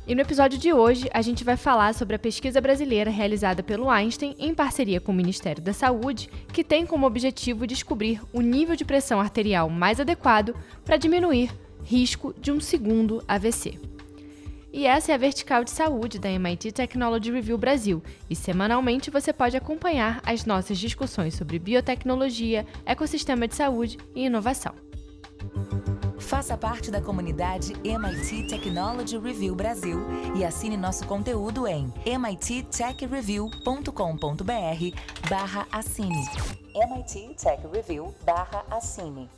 E no episódio de hoje, a gente vai falar sobre a pesquisa brasileira realizada pelo Einstein em parceria com o Ministério da Saúde, que tem como objetivo descobrir o nível de pressão arterial mais adequado para diminuir risco de um segundo AVC. E essa é a Vertical de Saúde da MIT Technology Review Brasil, e semanalmente você pode acompanhar as nossas discussões sobre biotecnologia, ecossistema de saúde e inovação. Faça parte da comunidade MIT Technology Review Brasil e assine nosso conteúdo em mittechreview.com.br/assine. MIT Tech Review/assine.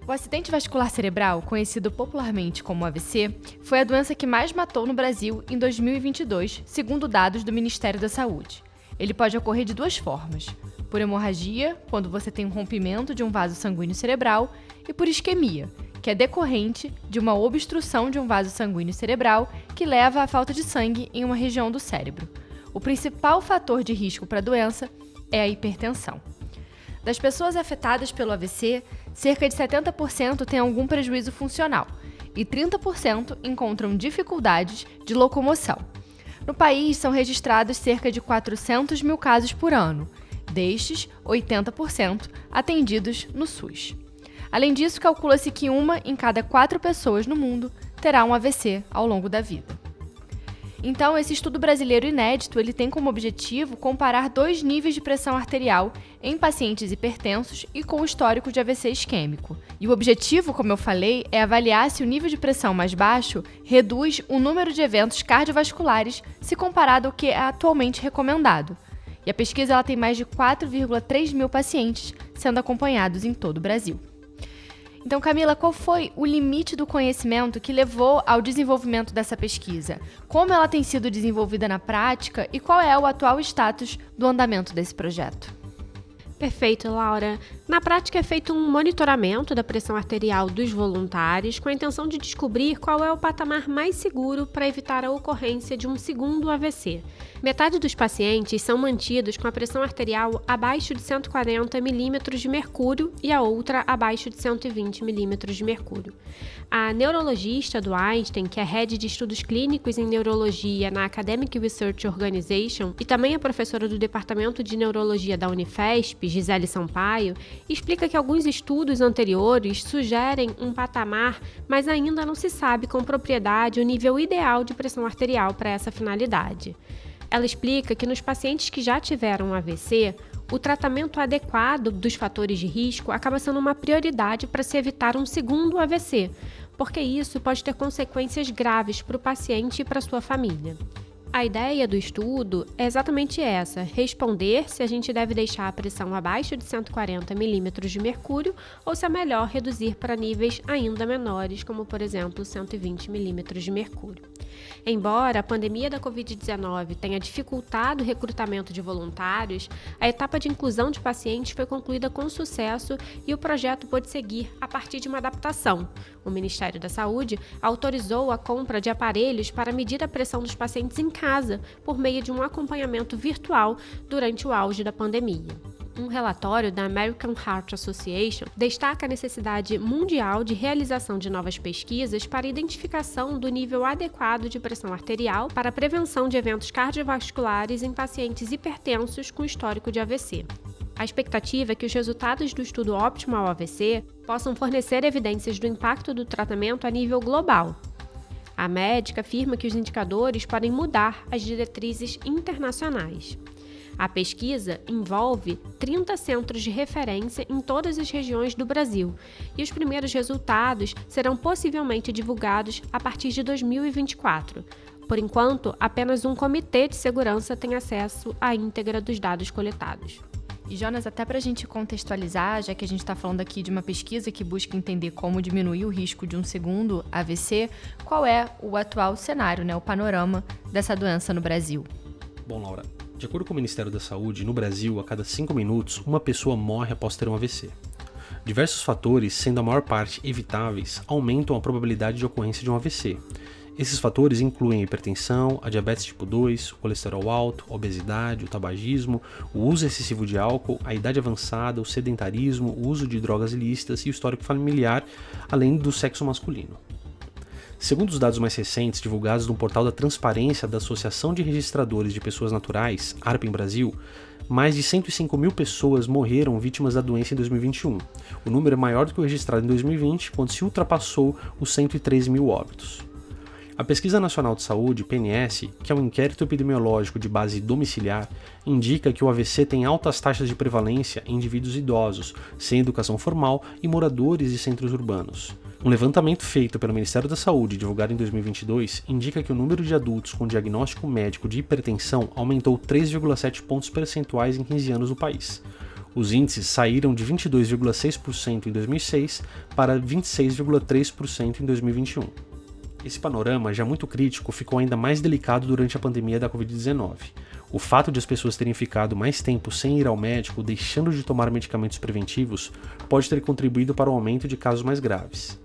O acidente vascular cerebral, conhecido popularmente como AVC, foi a doença que mais matou no Brasil em 2022, segundo dados do Ministério da Saúde. Ele pode ocorrer de duas formas: por hemorragia, quando você tem um rompimento de um vaso sanguíneo cerebral, e por isquemia, que é decorrente de uma obstrução de um vaso sanguíneo cerebral que leva à falta de sangue em uma região do cérebro. O principal fator de risco para a doença é a hipertensão. Das pessoas afetadas pelo AVC, cerca de 70% têm algum prejuízo funcional e 30% encontram dificuldades de locomoção. No país, são registrados cerca de 400 mil casos por ano. Destes, 80% atendidos no SUS. Além disso, calcula-se que 1 em cada 4 pessoas no mundo terá um AVC ao longo da vida. Então, esse estudo brasileiro inédito, ele tem como objetivo comparar 2 níveis de pressão arterial em pacientes hipertensos e com histórico de AVC isquêmico. E o objetivo, como eu falei, é avaliar se o nível de pressão mais baixo reduz o número de eventos cardiovasculares se comparado ao que é atualmente recomendado. E a pesquisa ela tem mais de 4,3 mil pacientes sendo acompanhados em todo o Brasil. Então, Camila, qual foi o limite do conhecimento que levou ao desenvolvimento dessa pesquisa? Como ela tem sido desenvolvida na prática e qual é o atual status do andamento desse projeto? Perfeito, Laura. Na prática é feito um monitoramento da pressão arterial dos voluntários com a intenção de descobrir qual é o patamar mais seguro para evitar a ocorrência de um segundo AVC. Metade dos pacientes são mantidos com a pressão arterial abaixo de 140 milímetros de mercúrio e a outra abaixo de 120 milímetros de mercúrio. A neurologista do Einstein, que é head de estudos clínicos em neurologia na Academic Research Organization e também é professora do Departamento de Neurologia da Unifesp, Gisele Sampaio, explica que alguns estudos anteriores sugerem um patamar, mas ainda não se sabe com propriedade o nível ideal de pressão arterial para essa finalidade. Ela explica que nos pacientes que já tiveram AVC, o tratamento adequado dos fatores de risco acaba sendo uma prioridade para se evitar um segundo AVC, porque isso pode ter consequências graves para o paciente e para sua família. A ideia do estudo é exatamente essa: responder se a gente deve deixar a pressão abaixo de 140 milímetros de mercúrio ou se é melhor reduzir para níveis ainda menores, como por exemplo 120 milímetros de mercúrio. Embora a pandemia da Covid-19 tenha dificultado o recrutamento de voluntários, a etapa de inclusão de pacientes foi concluída com sucesso e o projeto pôde seguir a partir de uma adaptação. O Ministério da Saúde autorizou a compra de aparelhos para medir a pressão dos pacientes em casa, por meio de um acompanhamento virtual durante o auge da pandemia. Um relatório da American Heart Association destaca a necessidade mundial de realização de novas pesquisas para a identificação do nível adequado de pressão arterial para a prevenção de eventos cardiovasculares em pacientes hipertensos com histórico de AVC. A expectativa é que os resultados do estudo Optimal AVC possam fornecer evidências do impacto do tratamento a nível global. A médica afirma que os indicadores podem mudar as diretrizes internacionais. A pesquisa envolve 30 centros de referência em todas as regiões do Brasil e os primeiros resultados serão possivelmente divulgados a partir de 2024. Por enquanto, apenas um comitê de segurança tem acesso à íntegra dos dados coletados. E, Jonas, até para a gente contextualizar, já que a gente está falando aqui de uma pesquisa que busca entender como diminuir o risco de um segundo AVC, qual é o atual cenário, o panorama dessa doença no Brasil? Bom, Laura, de acordo com o Ministério da Saúde, no Brasil, a cada 5 minutos, uma pessoa morre após ter um AVC. Diversos fatores, sendo a maior parte evitáveis, aumentam a probabilidade de ocorrência de um AVC. Esses fatores incluem a hipertensão, a diabetes tipo 2, o colesterol alto, a obesidade, o tabagismo, o uso excessivo de álcool, a idade avançada, o sedentarismo, o uso de drogas ilícitas e o histórico familiar, além do sexo masculino. Segundo os dados mais recentes divulgados no portal da Transparência da Associação de Registradores de Pessoas Naturais, ARPEN Brasil, mais de 105 mil pessoas morreram vítimas da doença em 2021. O número é maior do que o registrado em 2020, quando se ultrapassou os 103 mil óbitos. A Pesquisa Nacional de Saúde, PNS, que é um inquérito epidemiológico de base domiciliar, indica que o AVC tem altas taxas de prevalência em indivíduos idosos, sem educação formal e moradores de centros urbanos. Um levantamento feito pelo Ministério da Saúde, divulgado em 2022, indica que o número de adultos com diagnóstico médico de hipertensão aumentou 3,7 pontos percentuais em 15 anos no país. Os índices saíram de 22,6% em 2006 para 26,3% em 2021. Esse panorama, já muito crítico, ficou ainda mais delicado durante a pandemia da Covid-19. O fato de as pessoas terem ficado mais tempo sem ir ao médico, deixando de tomar medicamentos preventivos, pode ter contribuído para o aumento de casos mais graves.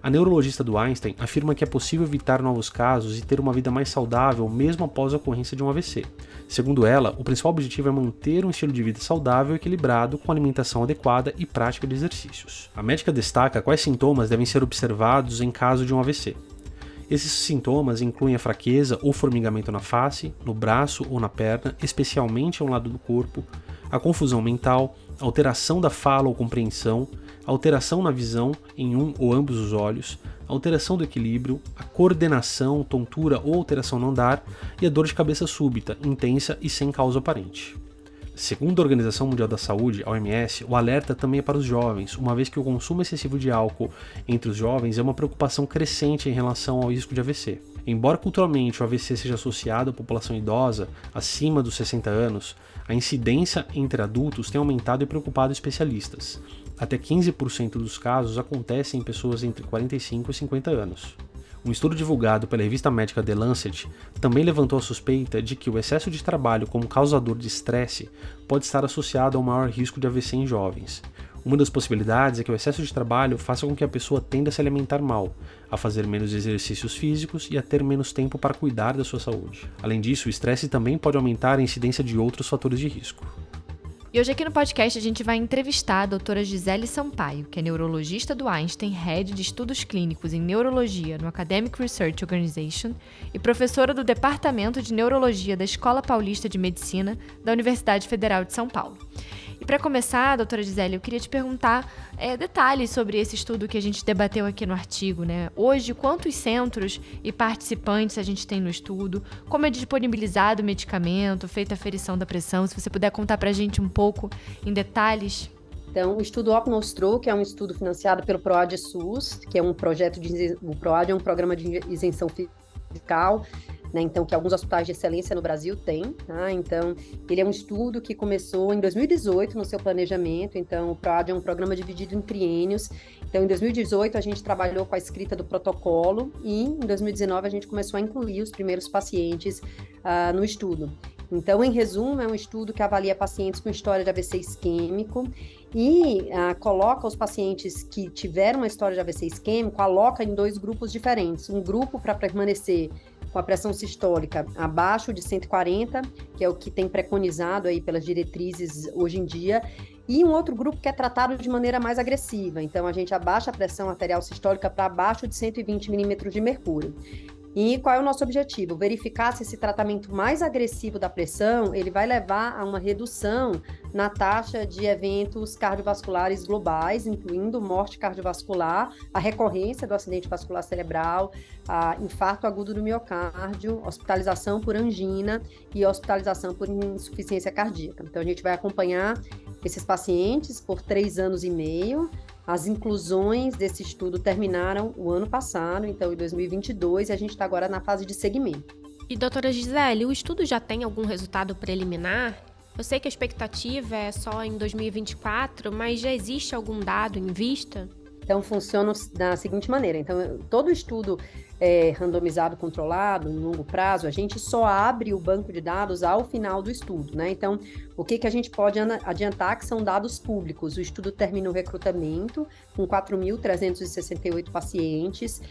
A neurologista do Einstein afirma que é possível evitar novos casos e ter uma vida mais saudável mesmo após a ocorrência de um AVC. Segundo ela, o principal objetivo é manter um estilo de vida saudável e equilibrado com alimentação adequada e prática de exercícios. A médica destaca quais sintomas devem ser observados em caso de um AVC. Esses sintomas incluem a fraqueza ou formigamento na face, no braço ou na perna, especialmente a um lado do corpo, a confusão mental, alteração da fala ou compreensão, alteração na visão em um ou ambos os olhos, alteração do equilíbrio, a coordenação, tontura ou alteração no andar e a dor de cabeça súbita, intensa e sem causa aparente. Segundo a Organização Mundial da Saúde, a OMS, o alerta também é para os jovens, uma vez que o consumo excessivo de álcool entre os jovens é uma preocupação crescente em relação ao risco de AVC. Embora culturalmente o AVC seja associado à população idosa, acima dos 60 anos, a incidência entre adultos tem aumentado e preocupado especialistas. Até 15% dos casos acontecem em pessoas entre 45 e 50 anos. Um estudo divulgado pela revista médica The Lancet também levantou a suspeita de que o excesso de trabalho como causador de estresse pode estar associado a um maior risco de AVC em jovens. Uma das possibilidades é que o excesso de trabalho faça com que a pessoa tenda a se alimentar mal, a fazer menos exercícios físicos e a ter menos tempo para cuidar da sua saúde. Além disso, o estresse também pode aumentar a incidência de outros fatores de risco. E hoje aqui no podcast a gente vai entrevistar a doutora Gisele Sampaio, que é neurologista do Einstein, Head de Estudos Clínicos em Neurologia no Academic Research Organization e professora do Departamento de Neurologia da Escola Paulista de Medicina da Universidade Federal de São Paulo. E para começar, doutora Gisele, eu queria te perguntar detalhes sobre esse estudo que a gente debateu aqui no artigo, né? Hoje, quantos centros e participantes a gente tem no estudo? Como é disponibilizado o medicamento, feita a aferição da pressão? Se você puder contar para a gente um pouco em detalhes. Então, o estudo OP mostrou que é um estudo financiado pelo PROAD SUS, que é um projeto o PROAD é um programa de isenção fiscal, né, então, que alguns hospitais de excelência no Brasil têm, tá? Então, ele é um estudo que começou em 2018 no seu planejamento, então o PROAD é um programa dividido em triênios, então em 2018 a gente trabalhou com a escrita do protocolo e em 2019 a gente começou a incluir os primeiros pacientes no estudo. Então, em resumo, é um estudo que avalia pacientes com história de AVC isquêmico e coloca os pacientes que tiveram uma história de AVC isquêmico, aloca em dois grupos diferentes, um grupo para permanecer com a pressão sistólica abaixo de 140, que é o que tem preconizado aí pelas diretrizes hoje em dia, e um outro grupo que é tratado de maneira mais agressiva. Então, a gente abaixa a pressão arterial sistólica para abaixo de 120 milímetros de mercúrio. E qual é o nosso objetivo? Verificar se esse tratamento mais agressivo da pressão, ele vai levar a uma redução na taxa de eventos cardiovasculares globais, incluindo morte cardiovascular, a recorrência do acidente vascular cerebral, infarto agudo do miocárdio, hospitalização por angina e hospitalização por insuficiência cardíaca. Então, a gente vai acompanhar esses pacientes por 3 anos e meio. As inclusões desse estudo terminaram o ano passado, então em 2022, e a gente está agora na fase de segmento. E doutora Gisele, o estudo já tem algum resultado preliminar? Eu sei que a expectativa é só em 2024, mas já existe algum dado em vista? Então, funciona da seguinte maneira. Então, todo estudo randomizado, controlado, em longo prazo, a gente só abre o banco de dados ao final do estudo, né? Então, o que a gente pode adiantar que são dados públicos. O estudo termina o recrutamento com 4.368 pacientes.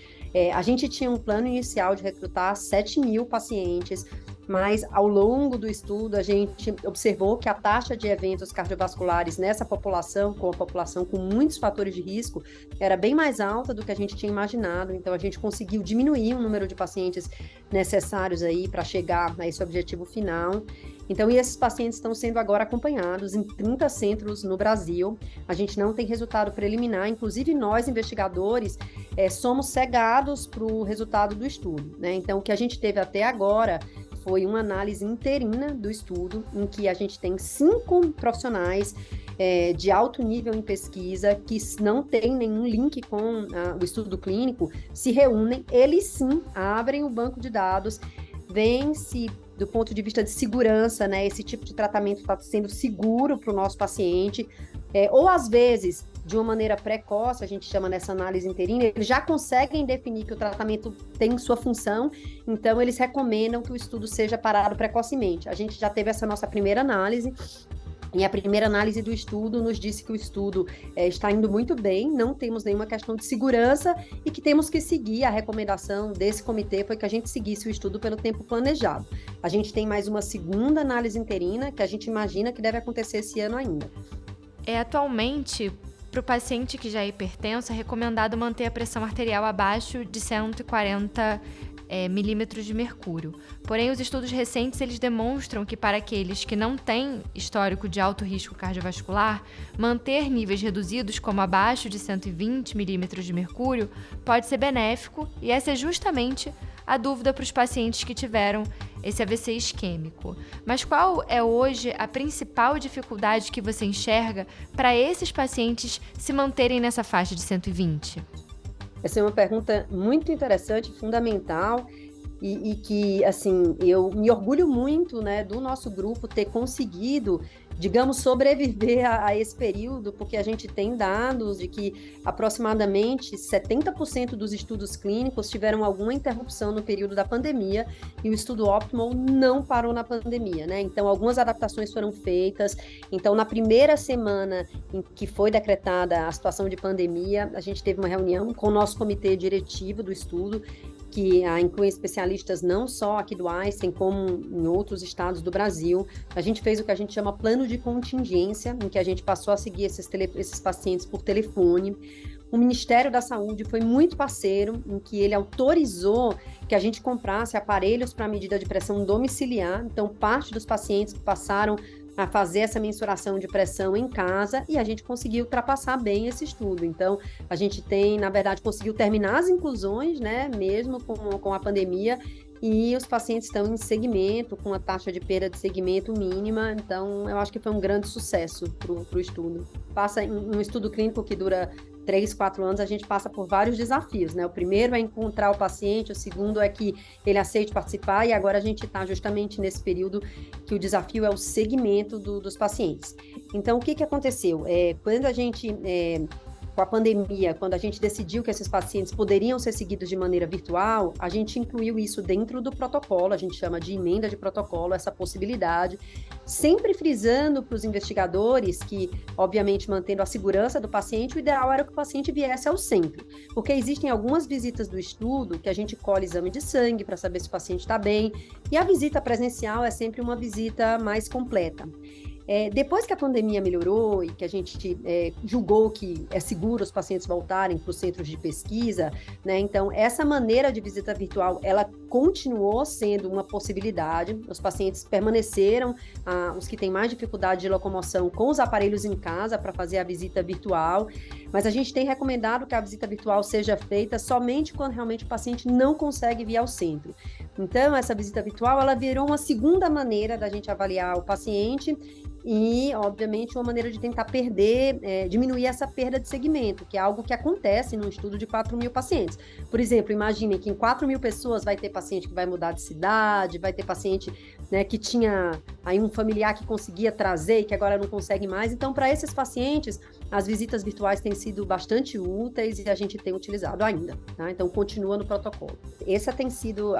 A gente tinha um plano inicial de recrutar 7.000 pacientes. mas ao longo do estudo a gente observou que a taxa de eventos cardiovasculares nessa população, com a população com muitos fatores de risco, era bem mais alta do que a gente tinha imaginado, então a gente conseguiu diminuir o número de pacientes necessários aí para chegar a esse objetivo final. Então, e esses pacientes estão sendo agora acompanhados em 30 centros no Brasil. A gente não tem resultado preliminar, inclusive nós, investigadores, somos cegados para o resultado do estudo, né? Então, o que a gente teve até agora foi uma análise interina do estudo, em que a gente tem 5 profissionais de alto nível em pesquisa, que não tem nenhum link com o estudo clínico, se reúnem, eles sim abrem o banco de dados, veem se, do ponto de vista de segurança, né, esse tipo de tratamento está sendo seguro para o nosso paciente, ou às vezes, de uma maneira precoce, a gente chama nessa análise interina, eles já conseguem definir que o tratamento tem sua função, então eles recomendam que o estudo seja parado precocemente. A gente já teve essa nossa primeira análise, e a primeira análise do estudo nos disse que o estudo está indo muito bem, não temos nenhuma questão de segurança e que temos que seguir a recomendação desse comitê, foi que a gente seguisse o estudo pelo tempo planejado. A gente tem mais uma segunda análise interina, que a gente imagina que deve acontecer esse ano ainda. Atualmente, para o paciente que já é hipertenso, é recomendado manter a pressão arterial abaixo de 140 milímetros de mercúrio. Porém, os estudos recentes eles demonstram que para aqueles que não têm histórico de alto risco cardiovascular, manter níveis reduzidos, como abaixo de 120 milímetros de mercúrio, pode ser benéfico, e essa é justamente a dúvida para os pacientes que tiveram esse AVC isquêmico. Mas qual é hoje a principal dificuldade que você enxerga para esses pacientes se manterem nessa faixa de 120? Essa é uma pergunta muito interessante, fundamental, e que, assim, eu me orgulho muito, né, do nosso grupo ter conseguido, digamos, sobreviver a esse período, porque a gente tem dados de que aproximadamente 70% dos estudos clínicos tiveram alguma interrupção no período da pandemia, e o estudo Optimal não parou na pandemia, né? Então, algumas adaptações foram feitas. Então, na primeira semana em que foi decretada a situação de pandemia, a gente teve uma reunião com o nosso comitê diretivo do estudo, que inclui especialistas não só aqui do Einstein, como em outros estados do Brasil. A gente fez o que a gente chama plano de contingência, em que a gente passou a seguir esses pacientes por telefone. O Ministério da Saúde foi muito parceiro, em que ele autorizou que a gente comprasse aparelhos para medida de pressão domiciliar. Então, parte dos pacientes passaram a fazer essa mensuração de pressão em casa, e a gente conseguiu ultrapassar bem esse estudo. Então, a gente tem, na verdade, conseguiu terminar as inclusões, né, mesmo com a pandemia, e os pacientes estão em segmento, com a taxa de perda de segmento mínima. Então, eu acho que foi um grande sucesso para o estudo. Passa em um estudo clínico que dura 3, 4 anos, a gente passa por vários desafios, né? O primeiro é encontrar o paciente, o segundo é que ele aceite participar, e agora a gente está justamente nesse período que o desafio é o segmento dos pacientes. Então, o que aconteceu? Quando a gente... Com a pandemia, quando a gente decidiu que esses pacientes poderiam ser seguidos de maneira virtual, a gente incluiu isso dentro do protocolo, a gente chama de emenda de protocolo, essa possibilidade, sempre frisando para os investigadores que, obviamente, mantendo a segurança do paciente, o ideal era que o paciente viesse ao centro, porque existem algumas visitas do estudo que a gente colhe exame de sangue para saber se o paciente está bem, e a visita presencial é sempre uma visita mais completa. Depois que a pandemia melhorou e que a gente julgou que é seguro os pacientes voltarem para os centros de pesquisa, né, então essa maneira de visita virtual, ela continuou sendo uma possibilidade. Os pacientes permaneceram, os que têm mais dificuldade de locomoção, com os aparelhos em casa para fazer a visita virtual, mas a gente tem recomendado que a visita virtual seja feita somente quando realmente o paciente não consegue vir ao centro. Então, essa visita virtual, ela virou uma segunda maneira da gente avaliar o paciente, e, obviamente, uma maneira de tentar diminuir essa perda de segmento, que é algo que acontece num estudo de 4.000 pacientes. Por exemplo, imagine que em 4.000 pessoas vai ter paciente que vai mudar de cidade, vai ter paciente, né, que tinha aí um familiar que conseguia trazer e que agora não consegue mais. Então, para esses pacientes, as visitas virtuais têm sido bastante úteis e a gente tem utilizado ainda, tá? Então, continua no protocolo. Esse tem sido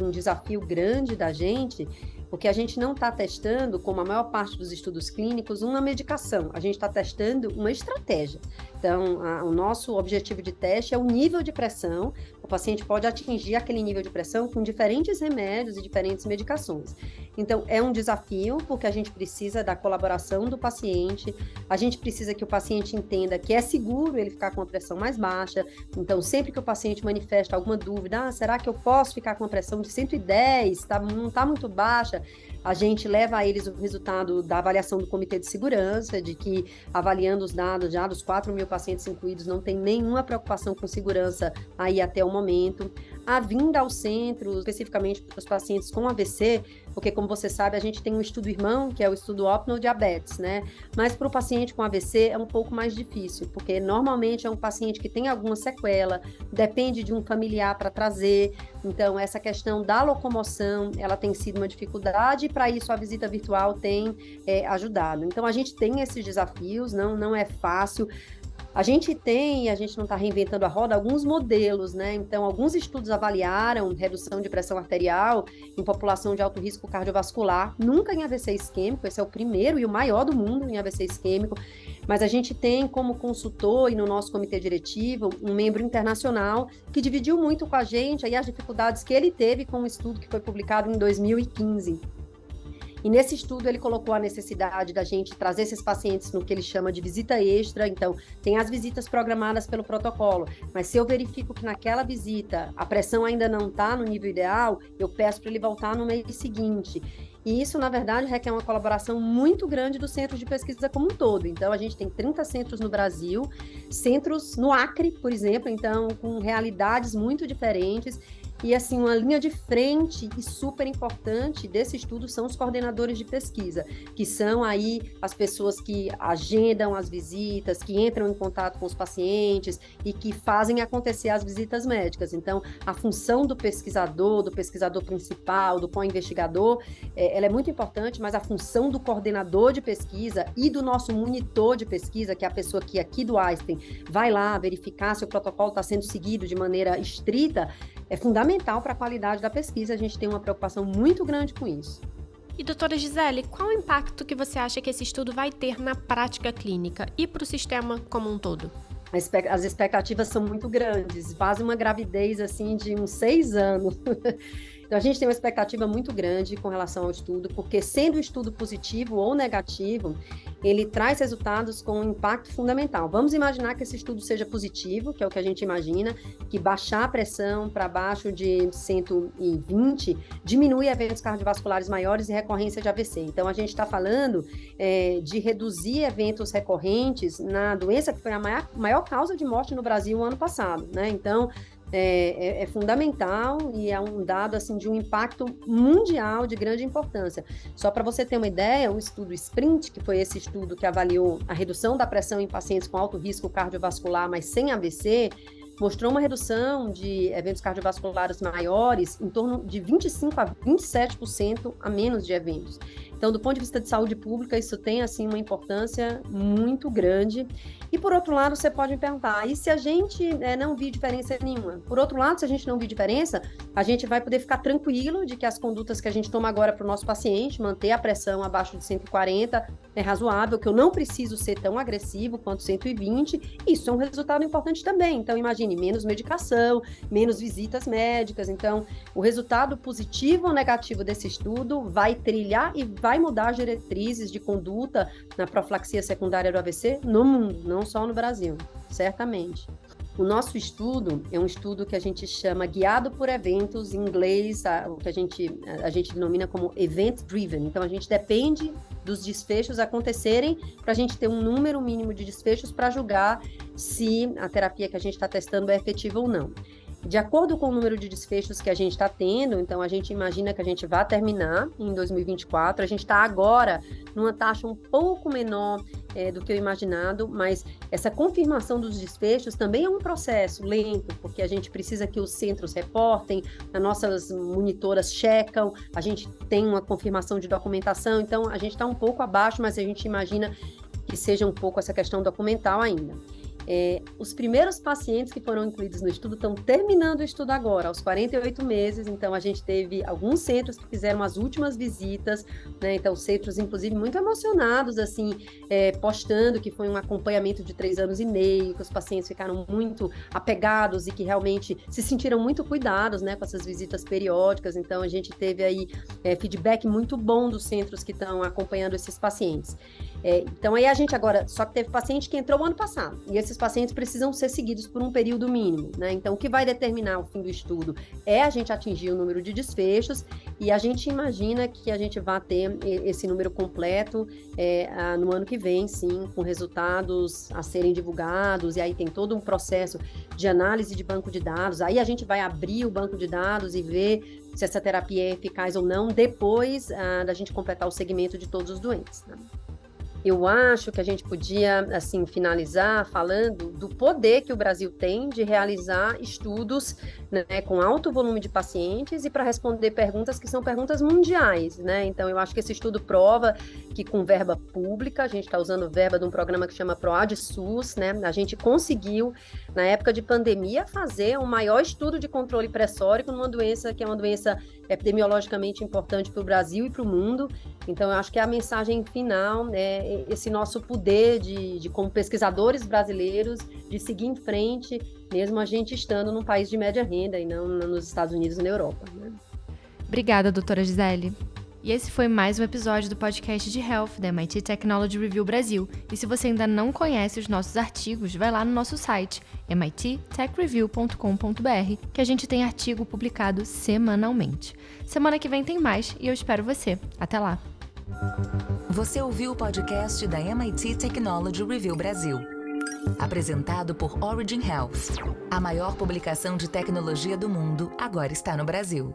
um desafio grande da gente, porque a gente não está testando, como a maior parte dos estudos clínicos, uma medicação. A gente está testando uma estratégia. Então, o nosso objetivo de teste é o nível de pressão. O paciente pode atingir aquele nível de pressão com diferentes remédios e diferentes medicações. Então, é um desafio, porque a gente precisa da colaboração do paciente, a gente precisa que o paciente entenda que é seguro ele ficar com uma pressão mais baixa. Então, sempre que o paciente manifesta alguma dúvida, será que eu posso ficar com uma pressão de 110, não está muito baixa? A gente leva a eles o resultado da avaliação do Comitê de Segurança, de que, avaliando os dados já dos 4.000 pacientes incluídos, não tem nenhuma preocupação com segurança aí até o momento. A vinda ao centro, especificamente para os pacientes com AVC, porque, como você sabe, a gente tem um estudo irmão, que é o estudo Optional Diabetes, né? Mas para o paciente com AVC é um pouco mais difícil, porque normalmente é um paciente que tem alguma sequela, depende de um familiar para trazer. Então, essa questão da locomoção, ela tem sido uma dificuldade, e para isso a visita virtual tem ajudado. Então, a gente tem esses desafios, não é fácil. A gente não está reinventando a roda, alguns modelos, né? Então, alguns estudos avaliaram redução de pressão arterial em população de alto risco cardiovascular, nunca em AVC isquêmico, esse é o primeiro e o maior do mundo em AVC isquêmico, mas a gente tem como consultor e no nosso comitê diretivo um membro internacional que dividiu muito com a gente aí as dificuldades que ele teve com um estudo que foi publicado em 2015. E nesse estudo ele colocou a necessidade da gente trazer esses pacientes no que ele chama de visita extra. Então, tem as visitas programadas pelo protocolo, mas se eu verifico que naquela visita a pressão ainda não está no nível ideal, eu peço para ele voltar no mês seguinte. E isso, na verdade, requer uma colaboração muito grande dos centros de pesquisa como um todo. Então, a gente tem 30 centros no Brasil, centros no Acre, por exemplo, então, com realidades muito diferentes. E, assim, uma linha de frente e super importante desse estudo são os coordenadores de pesquisa, que são aí as pessoas que agendam as visitas, que entram em contato com os pacientes e que fazem acontecer as visitas médicas. Então, a função do pesquisador principal, do co-investigador, ela é muito importante, mas a função do coordenador de pesquisa e do nosso monitor de pesquisa, que é a pessoa que aqui do Einstein vai lá verificar se o protocolo está sendo seguido de maneira estrita, é fundamental para a qualidade da pesquisa. A gente tem uma preocupação muito grande com isso. E, doutora Gisele, qual o impacto que você acha que esse estudo vai ter na prática clínica e para o sistema como um todo? As expectativas são muito grandes, quase uma gravidez assim de uns 6 anos. Então, a gente tem uma expectativa muito grande com relação ao estudo, porque sendo o estudo positivo ou negativo, ele traz resultados com um impacto fundamental. Vamos imaginar que esse estudo seja positivo, que é o que a gente imagina, que baixar a pressão para abaixo de 120 diminui eventos cardiovasculares maiores e recorrência de AVC. Então, a gente está falando de reduzir eventos recorrentes na doença que foi a maior causa de morte no Brasil o ano passado, né? Então, é fundamental e é um dado assim, de um impacto mundial de grande importância. Só para você ter uma ideia, o estudo SPRINT, que foi esse estudo que avaliou a redução da pressão em pacientes com alto risco cardiovascular, mas sem AVC, mostrou uma redução de eventos cardiovasculares maiores em torno de 25% a 27% a menos de eventos. Então, do ponto de vista de saúde pública, isso tem, assim, uma importância muito grande. E, por outro lado, você pode me perguntar, e se a gente não vir diferença nenhuma? Por outro lado, se a gente não vir diferença, a gente vai poder ficar tranquilo de que as condutas que a gente toma agora para o nosso paciente, manter a pressão abaixo de 140, é razoável, que eu não preciso ser tão agressivo quanto 120, isso é um resultado importante também. Então, imagine, menos medicação, menos visitas médicas. Então, o resultado positivo ou negativo desse estudo vai trilhar e vai mudar as diretrizes de conduta na profilaxia secundária do AVC no mundo, não só no Brasil, certamente. O nosso estudo é um estudo que a gente chama guiado por eventos, em inglês, o que a gente denomina como event driven. Então, a gente depende dos desfechos acontecerem para a gente ter um número mínimo de desfechos para julgar se a terapia que a gente está testando é efetiva ou não. De acordo com o número de desfechos que a gente está tendo, então a gente imagina que a gente vai terminar em 2024, a gente está agora numa taxa um pouco menor do que o imaginado, mas essa confirmação dos desfechos também é um processo lento, porque a gente precisa que os centros reportem, as nossas monitoras checam, a gente tem uma confirmação de documentação, então a gente está um pouco abaixo, mas a gente imagina que seja um pouco essa questão documental ainda. Os primeiros pacientes que foram incluídos no estudo estão terminando o estudo agora, aos 48 meses, então a gente teve alguns centros que fizeram as últimas visitas, né, então centros, inclusive, muito emocionados, assim, postando que foi um acompanhamento de 3 anos e meio, que os pacientes ficaram muito apegados e que realmente se sentiram muito cuidados, né, com essas visitas periódicas, então a gente teve aí feedback muito bom dos centros que estão acompanhando esses pacientes. Então aí a gente agora, só que teve paciente que entrou ano passado, e esses pacientes precisam ser seguidos por um período mínimo, né? Então o que vai determinar o fim do estudo é a gente atingir o número de desfechos, e a gente imagina que a gente vai ter esse número completo no ano que vem, sim, com resultados a serem divulgados, e aí tem todo um processo de análise de banco de dados, aí a gente vai abrir o banco de dados e ver se essa terapia é eficaz ou não, depois da gente completar o segmento de todos os doentes, né? Eu acho que a gente podia, assim, finalizar falando do poder que o Brasil tem de realizar estudos, né, com alto volume de pacientes e para responder perguntas que são perguntas mundiais, né? Então, eu acho que esse estudo prova que com verba pública, a gente está usando verba de um programa que chama PROAD SUS, né? A gente conseguiu, na época de pandemia, fazer o maior estudo de controle pressórico numa doença que é uma doença epidemiologicamente importante para o Brasil e para o mundo. Então, eu acho que a mensagem final é esse nosso poder de como pesquisadores brasileiros, de seguir em frente, mesmo a gente estando num país de média renda e não nos Estados Unidos e na Europa, né? Obrigada, doutora Gisele. E esse foi mais um episódio do podcast de Health da MIT Technology Review Brasil. E se você ainda não conhece os nossos artigos, vai lá no nosso site, mittechreview.com.br, que a gente tem artigo publicado semanalmente. Semana que vem tem mais e eu espero você. Até lá! Você ouviu o podcast da MIT Technology Review Brasil. Apresentado por Origin Health. A maior publicação de tecnologia do mundo agora está no Brasil.